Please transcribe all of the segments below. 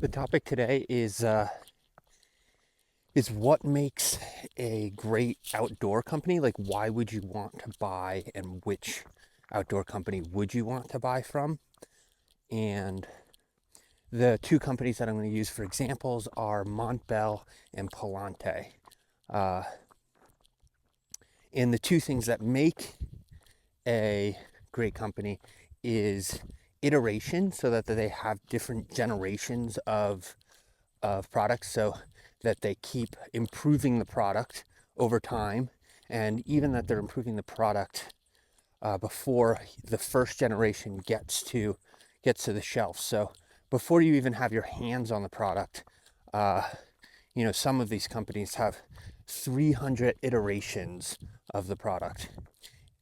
The topic today is what makes a great outdoor company? Like, why would you want to buy, and which outdoor company would you want to buy from? And the two companies that I'm going to use for examples are Montbell and Palante. Uh, and the two things that make a great company is iteration, so that they have different generations of products, so that they keep improving the product over time, and even that they're improving the product before the first generation gets to the shelf. So before you even have your hands on the product, uh, some of these companies have 300 iterations of the product,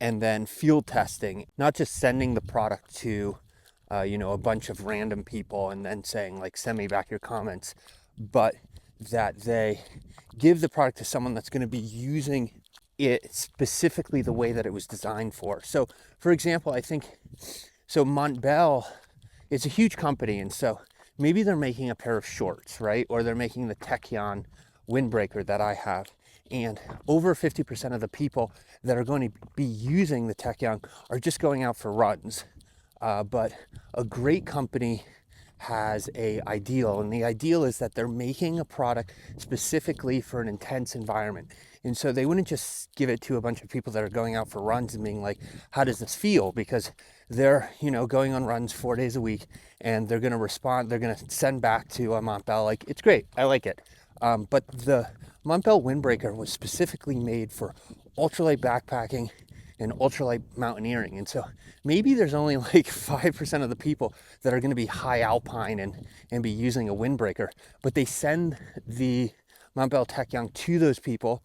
and then field testing, not just sending the product to a bunch of random people and then saying, like, send me back your comments, but that they give the product to someone that's going to be using it specifically the way that it was designed for. So, for example, I think, so Montbell is a huge company, and so maybe they're making a pair of shorts, right? Or they're making the Tachyon windbreaker that I have. And over 50% of the people that are going to be using the Tachyon are just going out for runs. But a great company has a ideal, and the ideal is that they're making a product specifically for an intense environment. And so they wouldn't just give it to a bunch of people that are going out for runs and being like, how does this feel? Because they're, going on runs 4 days a week, and they're going to respond, they're going to send back to Montbell like, it's great, I like it. But the Montbell windbreaker was specifically made for ultralight backpacking and ultralight mountaineering. And so maybe there's only like 5% of the people that are going to be high alpine and be using a windbreaker, but they send the Montbell Tachyon to those people,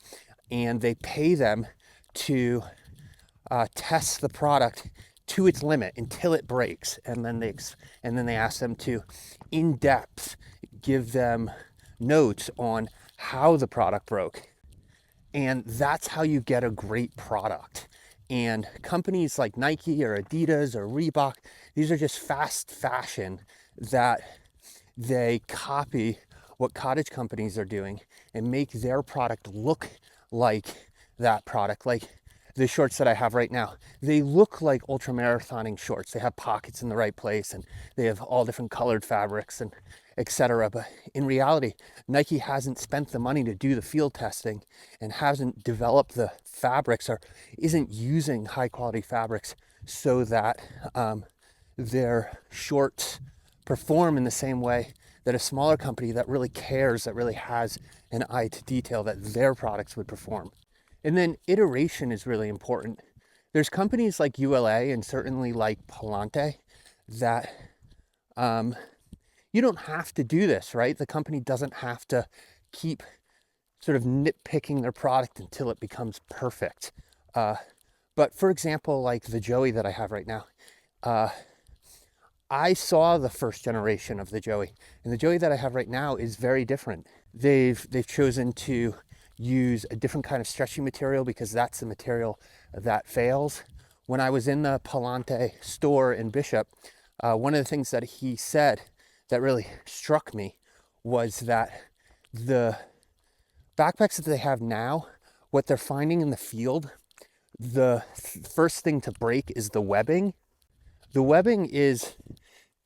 and they pay them to test the product to its limit until it breaks, and then they ask them to in depth give them notes on how the product broke. And that's how you get a great product. And companies like Nike or Adidas or Reebok, these are just fast fashion that they copy what cottage companies are doing and make their product look like that product. Like the shorts that I have right now, they look like ultramarathoning shorts. They have pockets in the right place, and they have all different colored fabrics and etc. But in reality, Nike hasn't spent the money to do the field testing and hasn't developed the fabrics, or isn't using high quality fabrics, so that their shorts perform in the same way that a smaller company that really cares, that really has an eye to detail, that their products would perform. And then iteration is really important. There's companies like ULA and certainly like Palante that you don't have to do this, right? The company doesn't have to keep sort of nitpicking their product until it becomes perfect. But for example, like the Joey that I have right now, I saw the first generation of the Joey, and the Joey that I have right now is very different. They've chosen to use a different kind of stretchy material because that's the material that fails. When I was in the Palante store in Bishop, one of the things that he said that really struck me was that the backpacks that they have now, what they're finding in the field, the first thing to break is the webbing. The webbing is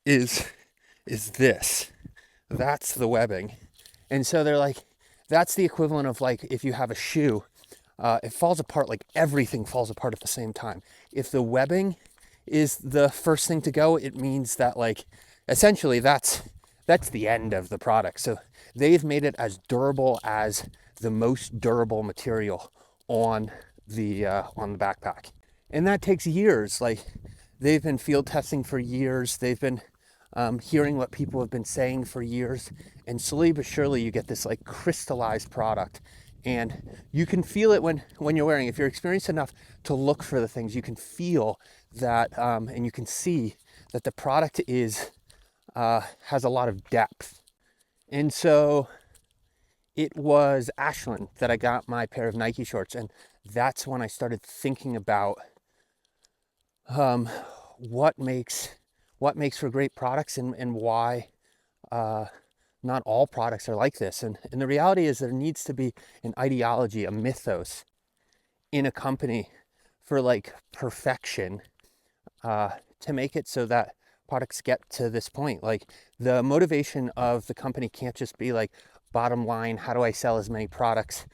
this. That's the webbing. And so they're like, that's the equivalent of like if you have a shoe, it falls apart, like everything falls apart at the same time. If the webbing is the first thing to go, it means that, like, essentially that's the end of the product. So they've made it as durable as the most durable material on the backpack. And that takes years. Like, they've been field testing for years. They've been hearing what people have been saying for years, and slowly but surely you get this like crystallized product, and you can feel it when you're wearing. If you're experienced enough to look for the things, you can feel that, and you can see that the product has a lot of depth. And so it was Ashland that I got my pair of Nike shorts, and that's when I started thinking about what makes for great products, and why not all products are like this. And the reality is there needs to be an ideology, a mythos in a company for like perfection, to make it so that products get to this point. Like the motivation of the company can't just be like, bottom line, how do I sell as many products?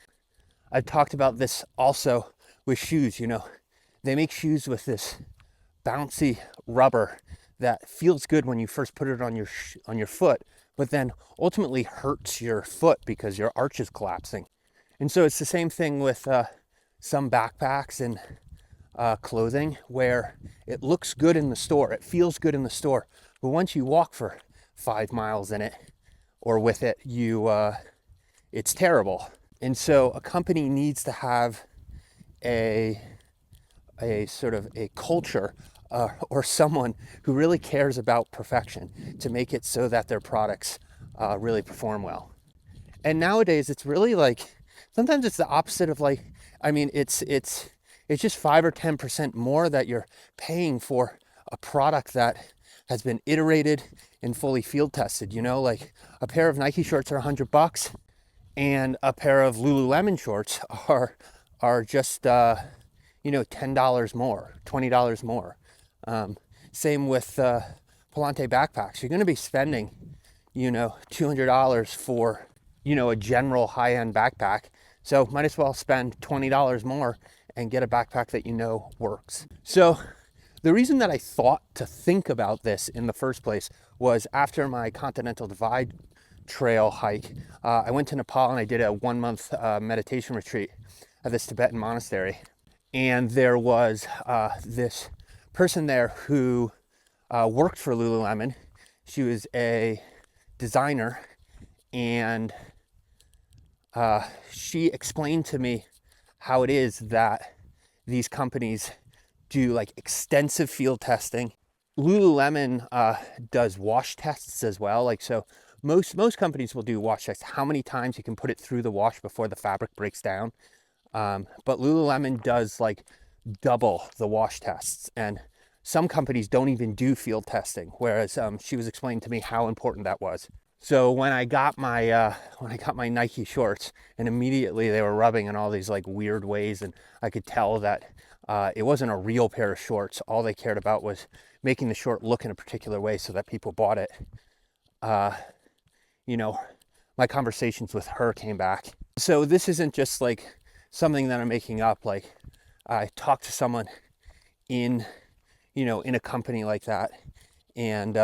I've talked about this also with shoes. You know, they make shoes with this bouncy rubber that feels good when you first put it on your foot, but then ultimately hurts your foot because your arch is collapsing. And so it's the same thing with some backpacks and clothing, where it looks good in the store, it feels good in the store, but once you walk for 5 miles in it or with it, it's terrible. And so a company needs to have a sort of a culture, or someone who really cares about perfection to make it so that their products really perform well. And nowadays it's really like, sometimes it's the opposite of like, I mean, it's just 5 or 10% more that you're paying for a product that has been iterated and fully field tested. You know, like a pair of Nike shorts are $100, and a pair of Lululemon shorts are just $10 more, $20 more. Same with Palante backpacks. You're going to be spending $200 for a general high-end backpack, so might as well spend $20 more and get a backpack that works. So the reason that I thought to think about this in the first place was after my Continental Divide Trail hike. I went to Nepal and I did a 1-month meditation retreat at this Tibetan monastery. And there was this person there who worked for Lululemon. She was a designer, and she explained to me how it is that these companies do like extensive field testing. Lululemon does wash tests as well. Like, so most companies will do wash tests, how many times you can put it through the wash before the fabric breaks down. But Lululemon does like double the wash tests, and some companies don't even do field testing, whereas she was explaining to me how important that was. So when I got my Nike shorts, and immediately they were rubbing in all these like weird ways, and I could tell that it wasn't a real pair of shorts. All they cared about was making the short look in a particular way so that people bought it. My conversations with her came back. So this isn't just like something that I'm making up. Like, I talked to someone in a company like that, and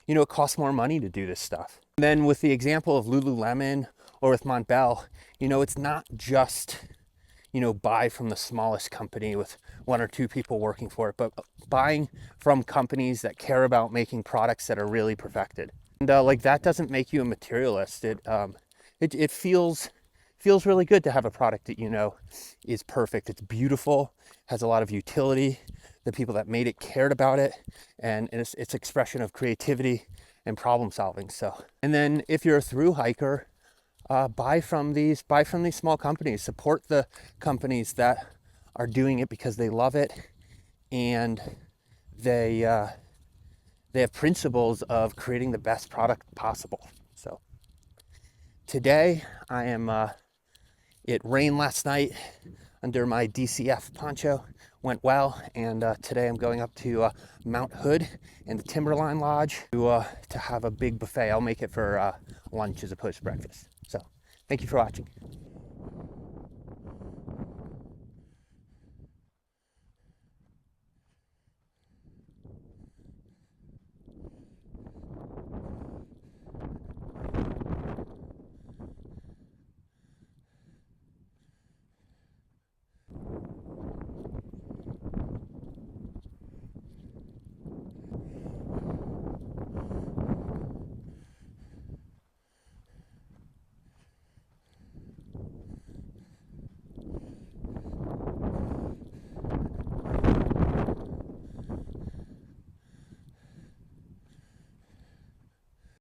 it costs more money to do this stuff. And then with the example of Lululemon or with Montbell, it's not just buy from the smallest company with 1 or 2 people working for it, but buying from companies that care about making products that are really perfected. And like, that doesn't make you a materialist. It feels really good to have a product that is perfect. It's beautiful, has a lot of utility. The people that made it cared about it, and it's expression of creativity and problem solving. So, and then if you're a thru hiker, buy from these small companies. Support the companies that are doing it because they love it, and they have principles of creating the best product possible. So today I am it rained last night under my DCF poncho, went well, and today I'm going up to Mount Hood and the Timberline Lodge to have a big buffet. I'll make it for lunch as opposed to breakfast. So thank you for watching.